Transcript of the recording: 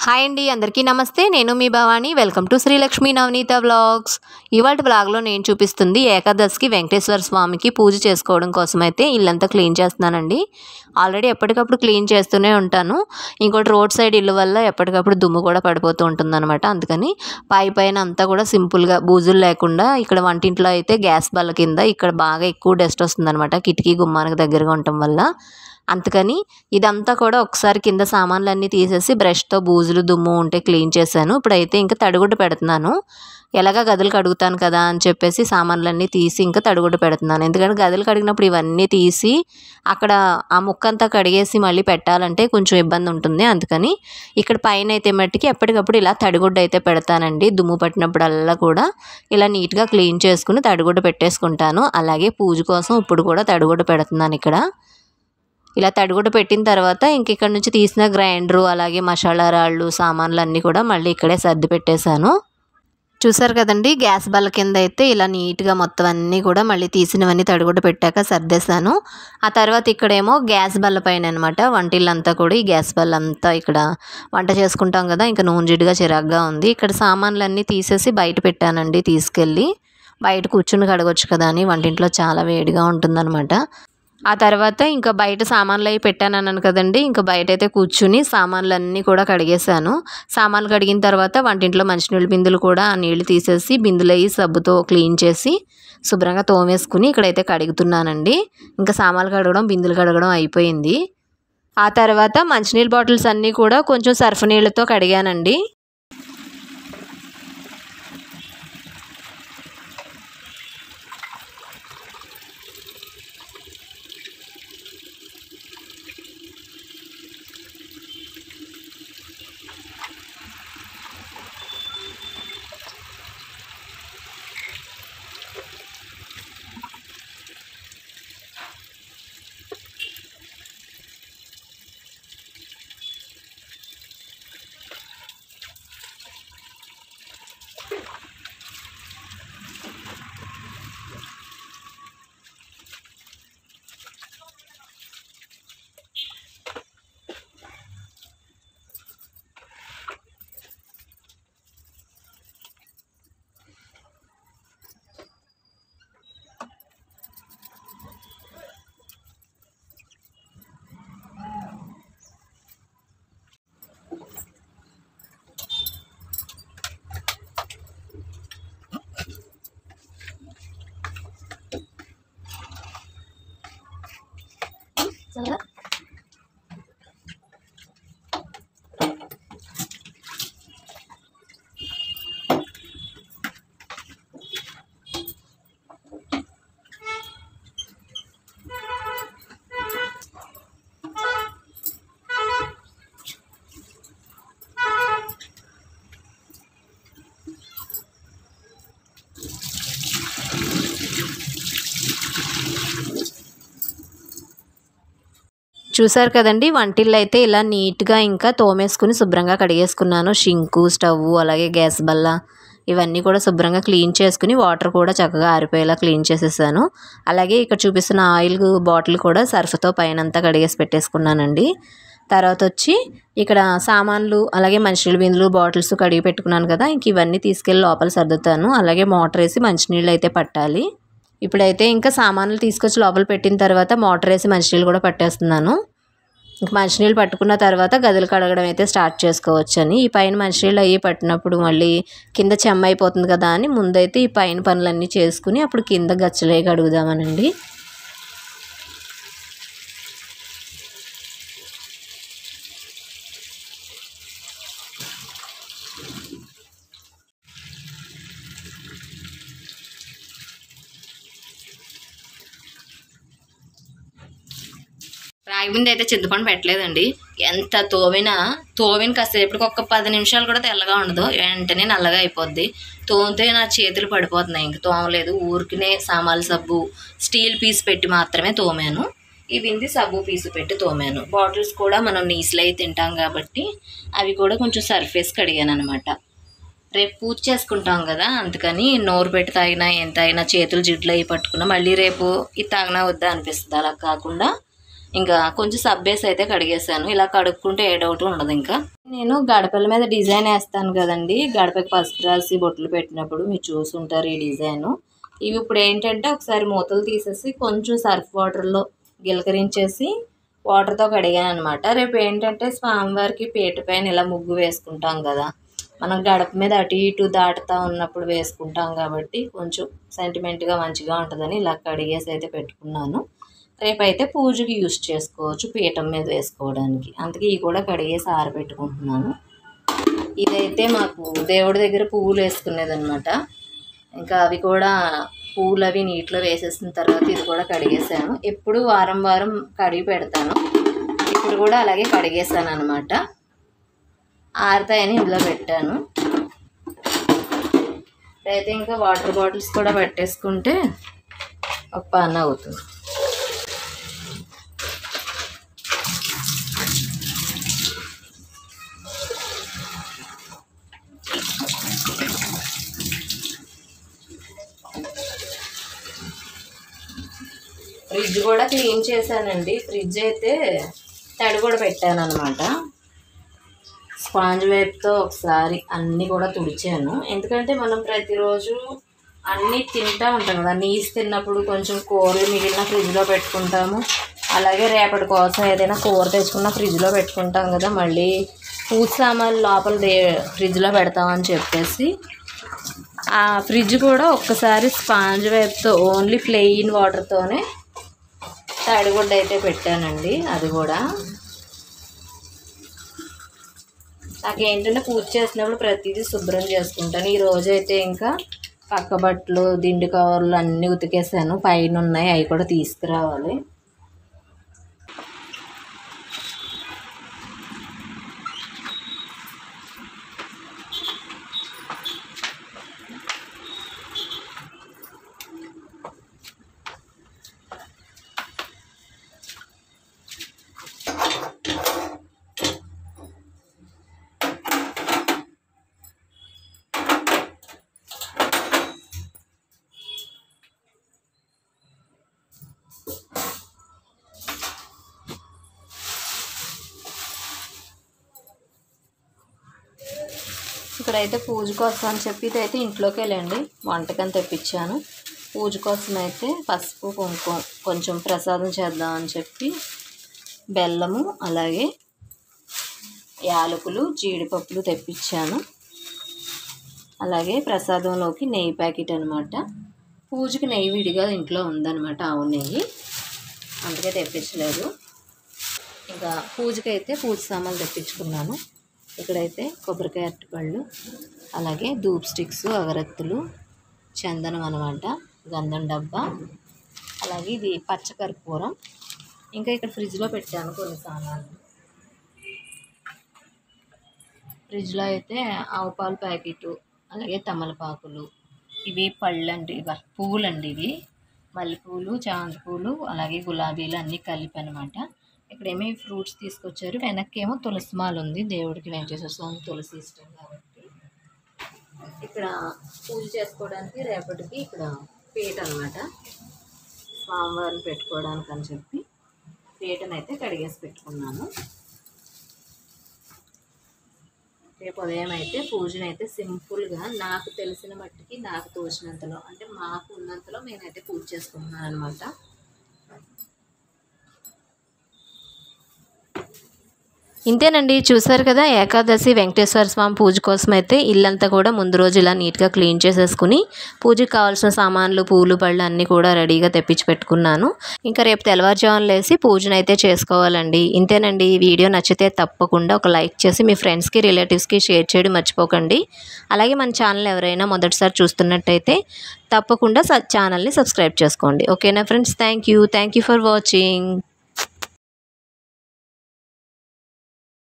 Hi అండి, అందరికీ నమస్తే. నేను మీ Bhavani. Welcome to Srilakshmi Navaneetha vlogs. ఇవాళ వ్లాగ్లో నేను చూపిస్తుంది ఏకాదశికి వెంకటేశ్వర స్వామికి పూజ చేసుకోవడం కోసం అయితే ఇల్లంతా క్లీన్ చేస్తున్నానండి. ఆల్రెడీ ఎప్పటికప్పుడు క్లీన్ చేస్తూనే ఉంటాను. ఇంకోటి రోడ్ సైడ్ ఇల్లు వల్ల ఎప్పటికప్పుడు దుమ్ము కూడా పడిపోతూ ఉంటుందన్నమాట. అందుకని పైన అంతా కూడా సింపుల్గా బూజులు లేకుండా ఇక్కడ వంటింట్లో అయితే గ్యాస్ బల్ల కింద ఇక్కడ బాగా ఎక్కువ డస్ట్ వస్తుందన్నమాట, కిటికీ గుమ్మానికి దగ్గరగా ఉండటం వల్ల. అందుకని ఇదంతా కూడా ఒకసారి కింద సామాన్లన్నీ తీసేసి బ్రష్తో బూజులు దుమ్ము ఉంటే క్లీన్ చేశాను. ఇప్పుడైతే ఇంకా తడిగుడ్డ పెడుతున్నాను. ఎలాగా గదులు కడుగుతాను కదా అని చెప్పేసి సామాన్లన్నీ తీసి ఇంకా తడిగుడ్డ పెడుతున్నాను. ఎందుకంటే గదులు కడిగినప్పుడు ఇవన్నీ తీసి అక్కడ ఆ ముక్కంతా కడిగేసి మళ్ళీ పెట్టాలంటే కొంచెం ఇబ్బంది ఉంటుంది. అందుకని ఇక్కడ పైన అయితే మట్టికి ఎప్పటికప్పుడు ఇలా తడిగుడ్డ అయితే పెడతానండి. దుమ్ము పట్టినప్పుడల్లా కూడా ఇలా నీట్గా క్లీన్ చేసుకుని తడిగుడ్డ పెట్టేసుకుంటాను. అలాగే పూజ కోసం ఇప్పుడు కూడా తడిగుడ్డ పెడుతున్నాను. ఇక్కడ ఇలా తడిగుడ్డ పెట్టిన తర్వాత ఇంక ఇక్కడ నుంచి తీసిన గ్రైండరు అలాగే మసాలా రాళ్ళు సామాన్లు అన్నీ కూడా మళ్ళీ ఇక్కడే సర్ది పెట్టేశాను. చూసారు కదండి, గ్యాస్ బల్ల కింద అయితే ఇలా నీట్గా మొత్తం అన్నీ కూడా మళ్ళీ తీసినవన్నీ తడిగుడ్డ పెట్టాక సర్దేశాను. ఆ తర్వాత ఇక్కడేమో గ్యాస్ బల్ల పైన అనమాట వంటిల్లంతా కూడా ఈ గ్యాస్ బల్ల అంతా ఇక్కడ వంట చేసుకుంటాం కదా, ఇంకా నూనె జిడ్డుగా చిరాగ్గా ఉంది. ఇక్కడ సామాన్లన్నీ తీసేసి బయట పెట్టానండి. తీసుకెళ్ళి బయట కూర్చుని కడగొచ్చు కదా అని, వంటింట్లో చాలా వేడిగా ఉంటుందన్నమాట. ఆ తర్వాత ఇంకా బయట సామాన్లు అవి పెట్టాను అన్నాను కదండి, ఇంకా బయట అయితే కూర్చుని సామాన్లన్నీ కూడా కడిగేశాను. సామాన్లు కడిగిన తర్వాత వంటింట్లో మంచినీళ్ళు బిందులు కూడా ఆ నీళ్లు తీసేసి బిందులు అయ్యి సబ్బుతో క్లీన్ చేసి శుభ్రంగా తోమేసుకుని ఇక్కడైతే కడుగుతున్నానండి. ఇంకా సామాన్లు కడగడం బిందులు కడగడం అయిపోయింది. ఆ తర్వాత మంచినీళ్ళ బాటిల్స్ అన్నీ కూడా కొంచెం సర్ఫ్ నీళ్ళతో కడిగానండి. చూసారు కదండి, వంటిల్లు అయితే ఇలా నీట్గా ఇంకా తోమేసుకుని శుభ్రంగా కడిగేసుకున్నాను. షింకు, స్టవ్ అలాగే గ్యాస్ బల్ల ఇవన్నీ కూడా శుభ్రంగా క్లీన్ చేసుకుని వాటర్ కూడా చక్కగా ఆరిపోయేలా క్లీన్ చేసేసాను. అలాగే ఇక్కడ చూపిస్తున్న ఆయిల్ బాటిల్ కూడా సర్ఫ్తో పైనంతా కడిగేసి పెట్టేసుకున్నానండి. తర్వాత వచ్చి ఇక్కడ సామాన్లు అలాగే మంచినీళ్ళు బిందులు బాటిల్స్ కడిగి పెట్టుకున్నాను కదా, ఇంక ఇవన్నీ తీసుకెళ్ళి లోపల సర్దుతాను. అలాగే మోటార్ వేసి మంచినీళ్ళు అయితే పట్టాలి. ఇప్పుడైతే ఇంకా సామాన్లు తీసుకొచ్చి లోపల పెట్టిన తర్వాత మోటార్ వేసి మంచినీళ్ళు కూడా పట్టేస్తున్నాను. ఇంక మంచినీళ్ళు పట్టుకున్న తర్వాత గదులు కడగడం అయితే స్టార్ట్ చేసుకోవచ్చు అని. ఈ పైన మంచినీళ్ళు అయ్యి పట్టినప్పుడు మళ్ళీ కింద చెమ్మ అయిపోతుంది కదా అని ముందైతే ఈ పైన పనులన్నీ చేసుకుని అప్పుడు కింద గచ్చలే కడుగుదామనండి. రాగి బిందె అయితే చింతపండు పెట్టలేదండి. ఎంత తోవిన కాసేపటికి ఒక్క 10 నిమిషాలు కూడా తెల్లగా ఉండదు, వెంటనే నల్లగా అయిపోద్ది. తోమితే నా చేతులు పడిపోతున్నాయి. ఇంక తోమలేదు, ఊరికినే సామాన్ల సబ్బు స్టీల్ పీస్ పెట్టి మాత్రమే తోమాను. ఈ బింది సబ్బు పీసు పెట్టి తోమాను. బాటిల్స్ కూడా మనం నీసులు అయి తింటాం కాబట్టి అవి కూడా కొంచెం సర్ఫ్ వేసి కడిగాను అనమాట. రేపు పూజ చేసుకుంటాం కదా, అందుకని నోరు పెట్టి తాగినా ఎంత అయినా చేతులు జిడ్లు అయి పట్టుకున్నా మళ్ళీ రేపు ఇది తాగినా వద్దా అనిపిస్తుంది. అలా కాకుండా ఇంకా కొంచెం సబ్బేసి అయితే కడిగేసాను. ఇలా కడుక్కుంటే ఏ డౌట్ ఉండదు. ఇంకా నేను గడపల మీద డిజైన్ వేస్తాను కదండి, గడపకి పసుపు రాసి బొట్లు పెట్టినప్పుడు మీరు చూసుంటారు ఈ డిజైను. ఇవి ఇప్పుడు ఏంటంటే ఒకసారి మూతలు తీసేసి కొంచెం సర్ఫ్ వాటర్లో గిలకరించేసి వాటర్తో కడిగాను అనమాట. రేపు ఏంటంటే స్వామివారికి పీట పైన ఇలా ముగ్గు వేసుకుంటాం కదా, మనం గడప మీద అటు ఇటు దాటుతూ ఉన్నప్పుడు వేసుకుంటాం కాబట్టి కొంచెం సెంటిమెంట్గా మంచిగా ఉంటుందని ఇలా కడిగేసి అయితే పెట్టుకున్నాను. రేపైతే పూజకి యూజ్ చేసుకోవచ్చు పీఠం మీద వేసుకోవడానికి, అందుకే ఇవి కూడా కడిగేసి ఆరబెట్టుకుంటున్నాను. ఇదైతే మాకు దేవుడి దగ్గర పువ్వులు వేసుకునేదనమాట. ఇంకా అవి కూడా పూలు అవి నీటిలో వేసేసిన తర్వాత ఇది కూడా కడిగేసాను. ఎప్పుడు వారం వారం కడిగి పెడతాను, ఇప్పుడు కూడా అలాగే కడిగేసాను అనమాట. ఆరుతాయని ఇందులో పెట్టాను. అయితే ఇంకా వాటర్ బాటిల్స్ కూడా పెట్టేసుకుంటే ఒక పని అవుతుంది. ఫ్రిడ్జ్ కూడా క్లీన్ చేశానండి. ఫ్రిడ్జ్ అయితే తడి కూడా పెట్టాను అనమాట. స్పాంజ్ వైప్తో ఒకసారి అన్నీ కూడా తుడిచాను. ఎందుకంటే మనం ప్రతిరోజు అన్నీ తింటూ ఉంటాం కదా, నీసు తిన్నప్పుడు కొంచెం కూరలు మిగిలిన ఫ్రిడ్జ్లో పెట్టుకుంటాము. అలాగే రేపటి కోసం ఏదైనా కూర తెచ్చుకున్న ఫ్రిడ్జ్లో పెట్టుకుంటాం కదా, మళ్ళీ పూజ సామాన్లు లోపల ఫ్రిడ్జ్లో పెడతామని చెప్పేసి ఆ ఫ్రిడ్జ్ కూడా ఒక్కసారి స్పాంజ్ వైప్తో ఓన్లీ ప్లెయిన్ వాటర్తోనే తడిగుడ్డ అయితే పెట్టానండి. అది కూడా నాకేంటంటే పూజ చేసినప్పుడు ప్రతిదీ శుభ్రం చేసుకుంటాను. ఈ రోజైతే ఇంకా పక్క బట్టలు దిండు కవర్లు అన్నీ ఉతికేసాను, పైన ఉన్నాయి అవి కూడా తీసుకురావాలి. ఇక్కడైతే పూజ కోసం అని చెప్పి ఇదైతే ఇంట్లోకి వెళ్ళండి వంటకని తెప్పించాను. పూజ కోసం అయితే పసుపు కుంకుమ కొంచెం ప్రసాదం చేద్దామని చెప్పి బెల్లము అలాగే యాలకులు జీడిపప్పులు తెప్పించాను. అలాగే ప్రసాదంలోకి నెయ్యి ప్యాకెట్ అనమాట. పూజకి నెయ్యి విడిగా ఇంట్లో ఉందన్నమాట, ఆవు నెయ్యి, అందుకే తెప్పించలేదు. ఇంకా పూజకి అయితే పూజ సామాన్లు తెప్పించుకున్నాను. ఇక్కడైతే కొబ్బరికాయ అరటిపళ్ళు అలాగే ధూప్ స్టిక్స్ అగరత్తులు చందనం అనమాట, గంధం డబ్బా, అలాగే ఇది పచ్చకర్పూరం. ఇంకా ఇక్కడ ఫ్రిడ్జ్లో పెట్టాను కొన్ని సామాన్లు. ఫ్రిడ్జ్లో అయితే ఆవు పాలు ప్యాకెటు అలాగే తమలపాకులు, ఇవి పళ్ళండి, పువ్వులండి, ఇవి మల్లెపూలు చామంతి పూలు అలాగే గులాబీలు అన్నీ కలిపి అనమాట. ఇక్కడేమీ ఫ్రూట్స్ తీసుకొచ్చారు. వెనక్కేమో తులసి మాల ఉంది, దేవుడికి వెంకటేశ్వర స్వామి తులసి ఇష్టం కాబట్టి. ఇక్కడ పూజ చేసుకోవడానికి రేపటికి ఇక్కడ పీట అనమాట, స్వామివారిని పెట్టుకోవడానికి అని చెప్పి పీటనైతే కడిగేసి పెట్టుకున్నాను. రేపు ఉదయం అయితే పూజనైతే సింపుల్గా నాకు తెలిసిన మట్టికి నాకు తోచినంతలో అంటే మాకు ఉన్నంతలో నేనైతే పూజ చేసుకుంటున్నాను అనమాట. ఇంతేనండి, చూసారు కదా ఏకాదశి వెంకటేశ్వర స్వామి పూజ కోసం అయితే ఇల్లంతా కూడా ముందు రోజు ఇలా నీట్గా క్లీన్ చేసేసుకుని పూజకి కావాల్సిన సామాన్లు పూలు పళ్ళు అన్నీ కూడా రెడీగా తెప్పించి పెట్టుకున్నాను. ఇంకా రేపు తెల్లవారుజామున లేసి పూజను అయితే చేసుకోవాలండి. ఇంతేనండి, ఈ వీడియో నచ్చితే తప్పకుండా ఒక లైక్ చేసి మీ ఫ్రెండ్స్కి రిలేటివ్స్కి షేర్ చేయడం మర్చిపోకండి. అలాగే మన ఛానల్ ఎవరైనా మొదటిసారి చూస్తున్నట్టయితే తప్పకుండా ఛానల్ని సబ్స్క్రైబ్ చేసుకోండి. ఓకేనా friends, thank you for watching.